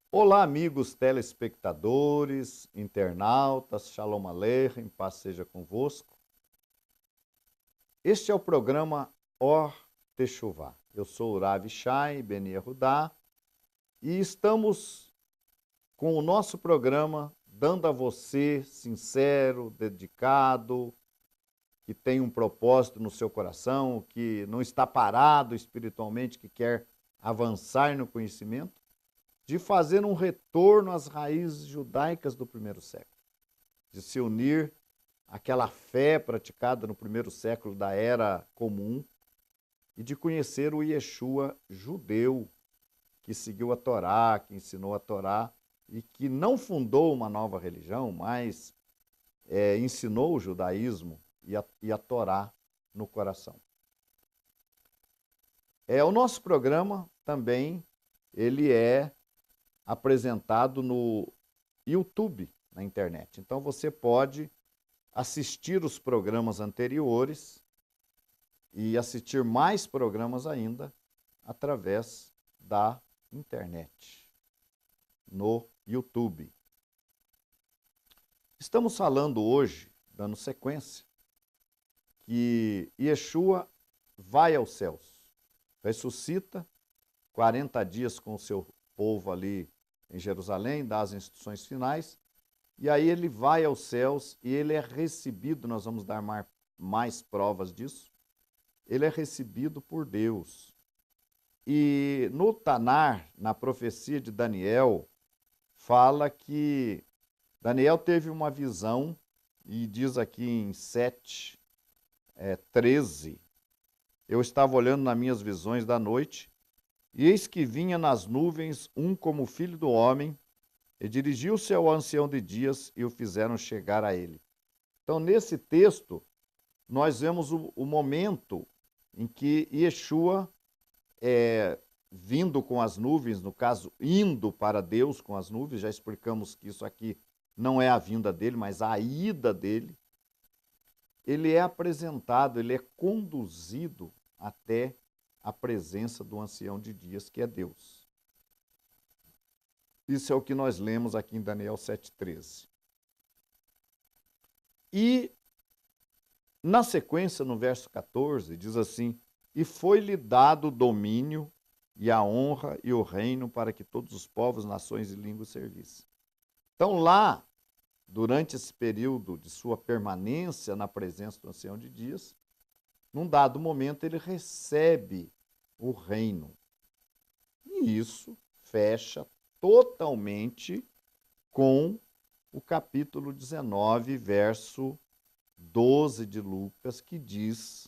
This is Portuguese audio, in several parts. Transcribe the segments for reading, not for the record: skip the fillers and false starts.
Olá, amigos telespectadores, internautas, Shalom Aleichem, paz seja convosco. Este é o programa Or Techuvá. Eu sou o Rav Shai Ben Yehudá e estamos com o nosso programa dando a você, sincero, dedicado, que tem um propósito no seu coração, que não está parado espiritualmente, que quer avançar no conhecimento, de fazer um retorno às raízes judaicas do primeiro século, de se unir àquela fé praticada no primeiro século da Era Comum e de conhecer o Yeshua judeu, que seguiu a Torá, que ensinou a Torá e que não fundou uma nova religião, mas ensinou o judaísmo e a Torá no coração. O nosso programa também ele é apresentado no YouTube, na internet. Então você pode assistir os programas anteriores e assistir mais programas ainda através da internet, no YouTube. Estamos falando hoje, dando sequência, que Yeshua vai aos céus, ressuscita 40 dias com o seu povo ali em Jerusalém, dá as instruções finais, e aí ele vai aos céus e ele é recebido, nós vamos dar mais provas disso, ele é recebido por Deus. E no Tanar, na profecia de Daniel, fala que Daniel teve uma visão, e diz aqui em 7:13, eu estava olhando nas minhas visões da noite, e eis que vinha nas nuvens um como filho do homem, e dirigiu-se ao ancião de dias e o fizeram chegar a ele. Então, nesse texto, nós vemos o momento em que Yeshua vindo com as nuvens, no caso, indo para Deus com as nuvens, já explicamos que isso aqui não é a vinda dele, mas a ida dele, ele é apresentado, ele é conduzido até a presença do ancião de dias, que é Deus. Isso é o que nós lemos aqui em Daniel 7:13. E, na sequência, no verso 14, diz assim: E foi-lhe dado o domínio e a honra e o reino para que todos os povos, nações e línguas servissem. Então, lá, durante esse período de sua permanência na presença do ancião de dias, num dado momento ele recebe o reino. E isso fecha totalmente com o capítulo 19, verso 12 de Lucas, que diz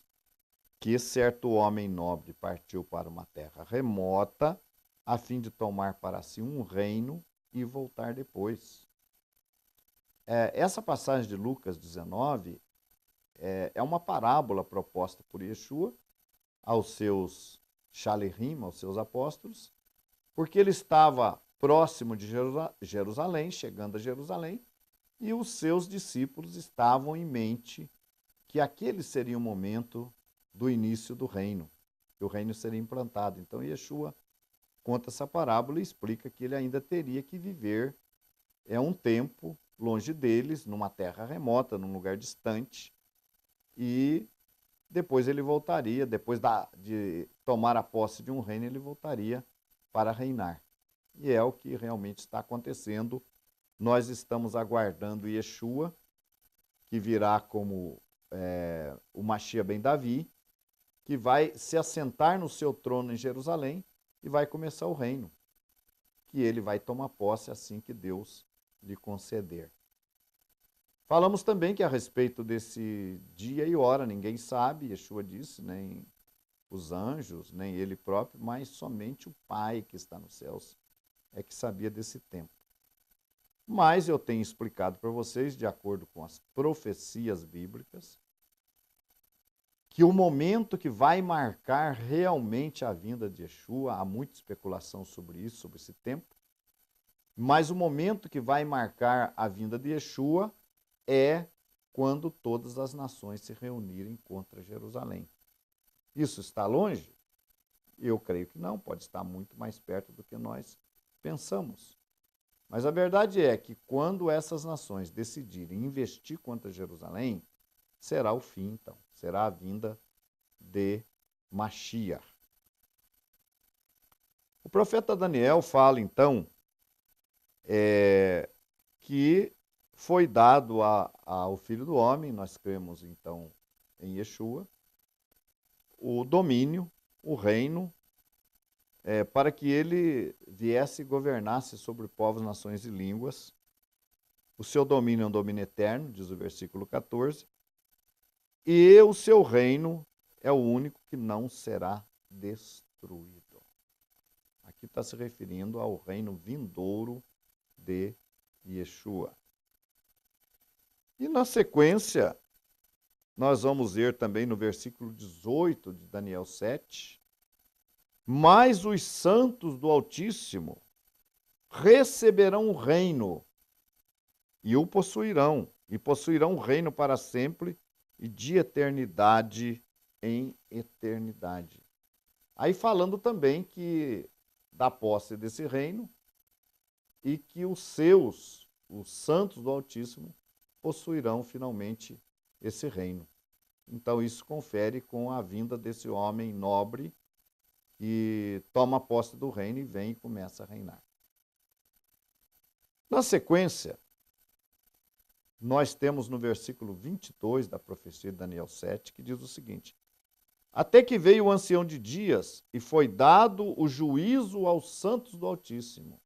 que certo homem nobre partiu para uma terra remota a fim de tomar para si um reino e voltar depois. Essa passagem de Lucas 19 é uma parábola proposta por Yeshua aos seus Shalirim, aos seus apóstolos, porque ele estava próximo de Jerusalém, chegando a Jerusalém, e os seus discípulos estavam em mente que aquele seria o momento do início do reino, que o reino seria implantado. Então Yeshua conta essa parábola e explica que ele ainda teria que viver um tempo longe deles, numa terra remota, num lugar distante, e depois ele voltaria, depois de tomar a posse de um reino, ele voltaria para reinar. E é o que realmente está acontecendo. Nós estamos aguardando Yeshua, que virá como o Mashiach ben Davi, que vai se assentar no seu trono em Jerusalém e vai começar o reino, que ele vai tomar posse assim que Deus lhe conceder. Falamos também que a respeito desse dia e hora, ninguém sabe, Yeshua disse, nem os anjos, nem ele próprio, mas somente o Pai que está nos céus é que sabia desse tempo. Mas eu tenho explicado para vocês, de acordo com as profecias bíblicas, que o momento que vai marcar realmente a vinda de Yeshua, há muita especulação sobre isso, sobre esse tempo, mas o momento que vai marcar a vinda de Yeshua é quando todas as nações se reunirem contra Jerusalém. Isso está longe? Eu creio que não, pode estar muito mais perto do que nós pensamos. Mas a verdade é que quando essas nações decidirem investir contra Jerusalém, será o fim, então. Será a vinda de Mashiach. O profeta Daniel fala, então, que foi dado ao Filho do Homem, nós cremos, então, em Yeshua, o domínio, o reino, para que ele viesse e governasse sobre povos, nações e línguas. O seu domínio é um domínio eterno, diz o versículo 14, e o seu reino é o único que não será destruído. Aqui está se referindo ao reino vindouro de Yeshua. E na sequência, nós vamos ver também no versículo 18 de Daniel 7, mas os santos do Altíssimo receberão o reino e o possuirão, e possuirão o reino para sempre e de eternidade em eternidade. Aí falando também que da posse desse reino e que os santos do Altíssimo, possuirão finalmente esse reino. Então isso confere com a vinda desse homem nobre que toma posse do reino e vem e começa a reinar. Na sequência, nós temos no versículo 22 da profecia de Daniel 7, que diz o seguinte: até que veio o ancião de dias e foi dado o juízo aos santos do Altíssimo.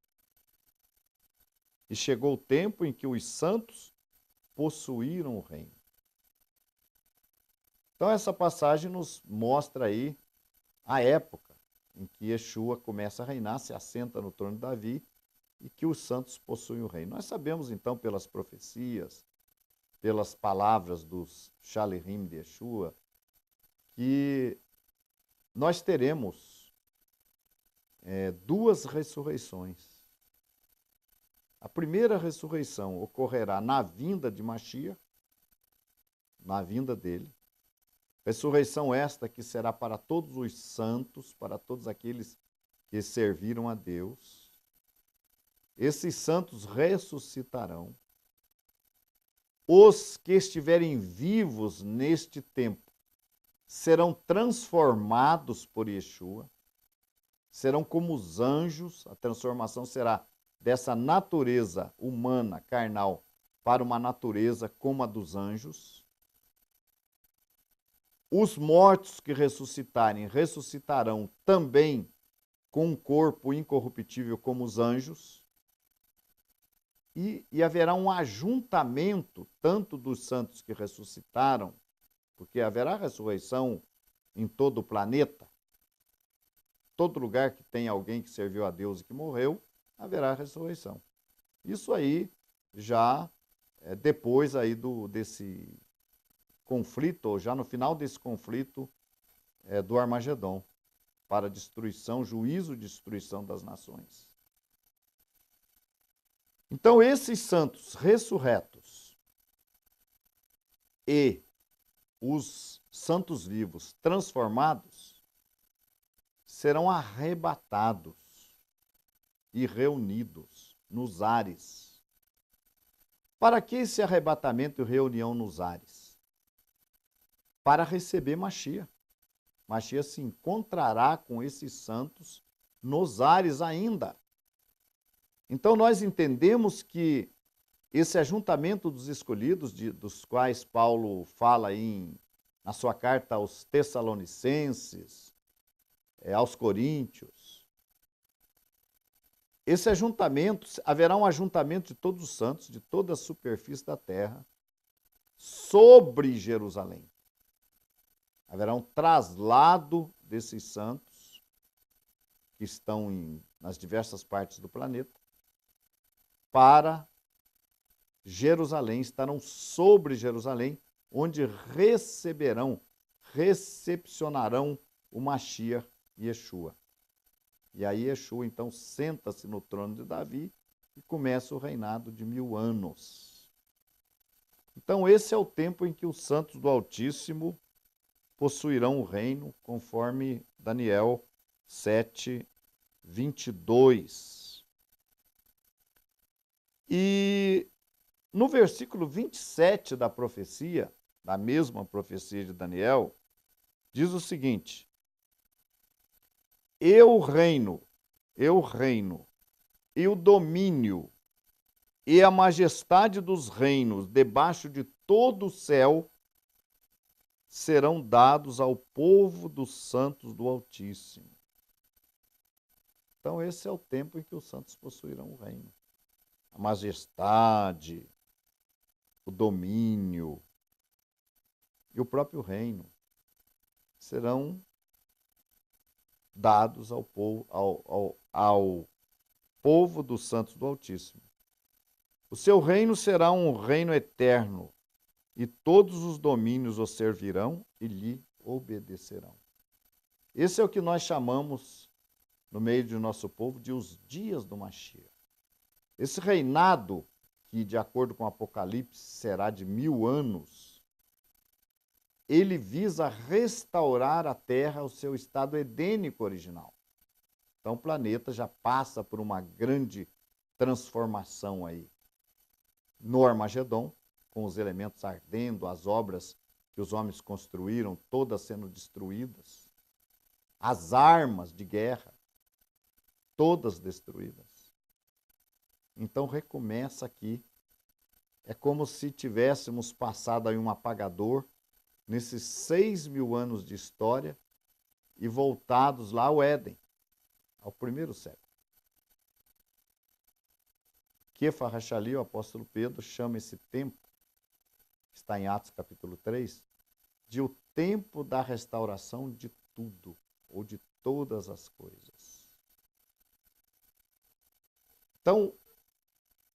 E chegou o tempo em que os santos possuíram o reino. Então essa passagem nos mostra aí a época em que Yeshua começa a reinar, se assenta no trono de Davi e que os santos possuem o reino. Nós sabemos então pelas profecias, pelas palavras dos Shalerim de Yeshua, que nós teremos duas ressurreições. A primeira ressurreição ocorrerá na vinda de Mashiach, na vinda dele. Ressurreição esta que será para todos os santos, para todos aqueles que serviram a Deus. Esses santos ressuscitarão. Os que estiverem vivos neste tempo serão transformados por Yeshua, serão como os anjos, a transformação será dessa natureza humana, carnal, para uma natureza como a dos anjos. Os mortos que ressuscitarem, ressuscitarão também com um corpo incorruptível como os anjos. E haverá um ajuntamento, tanto dos santos que ressuscitaram, porque haverá ressurreição em todo o planeta. Todo lugar que tem alguém que serviu a Deus e que morreu, haverá ressurreição. Isso aí já depois aí desse conflito, ou já no final desse conflito do Armagedon, para destruição, juízo e destruição das nações. Então esses santos ressurretos e os santos vivos transformados serão arrebatados e reunidos nos ares. Para que esse arrebatamento e reunião nos ares? Para receber Mashiach. Mashiach se encontrará com esses santos nos ares ainda. Então nós entendemos que esse ajuntamento dos escolhidos, dos quais Paulo fala na sua carta aos Tessalonicenses, aos Coríntios, esse ajuntamento, haverá um ajuntamento de todos os santos, de toda a superfície da terra, sobre Jerusalém. Haverá um traslado desses santos, que estão nas diversas partes do planeta, para Jerusalém, estarão sobre Jerusalém, onde recepcionarão o Mashiach Yeshua. E aí Yeshua, então, senta-se no trono de Davi e começa o reinado de 1000 anos. Então, esse é o tempo em que os santos do Altíssimo possuirão o reino, conforme Daniel 7, 22. no versículo 27 da profecia, da mesma profecia de Daniel, diz o seguinte: eu reino, e o domínio e a majestade dos reinos debaixo de todo o céu serão dados ao povo dos santos do Altíssimo. Então, esse é o tempo em que os santos possuirão o reino. A majestade, o domínio e o próprio reino serão dados ao povo dos santos do Altíssimo. O seu reino será um reino eterno, e todos os domínios o servirão e lhe obedecerão. Esse é o que nós chamamos, no meio do nosso povo, de os dias do Mashiach. Esse reinado, que de acordo com o Apocalipse será de 1000 anos, ele visa restaurar a Terra ao seu estado edênico original. Então o planeta já passa por uma grande transformação aí. No Armagedon, com os elementos ardendo, as obras que os homens construíram, todas sendo destruídas, as armas de guerra, todas destruídas. Então recomeça aqui. É como se tivéssemos passado aí um apagador nesses 6.000 anos de história e voltados lá ao Éden, ao primeiro século. Kefa Rachali, o apóstolo Pedro, chama esse tempo, está em Atos capítulo 3, de o tempo da restauração de tudo, ou de todas as coisas. Então,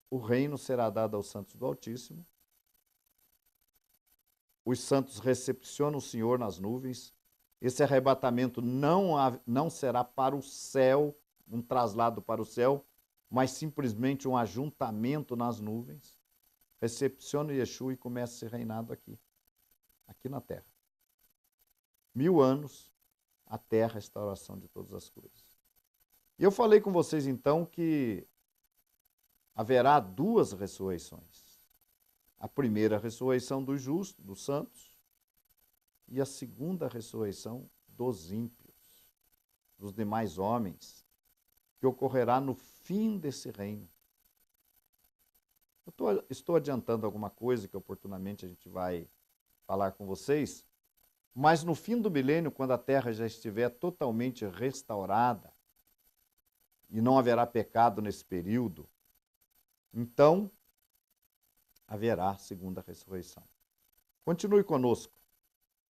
o reino será dado aos santos do Altíssimo. Os santos recepcionam o Senhor nas nuvens. Esse arrebatamento não será para o céu, um traslado para o céu, mas simplesmente um ajuntamento nas nuvens. Recepciona Yeshua e começa esse reinado aqui na terra. 1000 anos até a restauração de todas as coisas. E eu falei com vocês então que haverá 2 ressurreições. A primeira ressurreição dos justos, dos santos, e a segunda ressurreição dos ímpios, dos demais homens, que ocorrerá no fim desse reino. Eu estou adiantando alguma coisa que oportunamente a gente vai falar com vocês, mas no fim do milênio, quando a terra já estiver totalmente restaurada e não haverá pecado nesse período, então haverá segunda ressurreição. Continue conosco.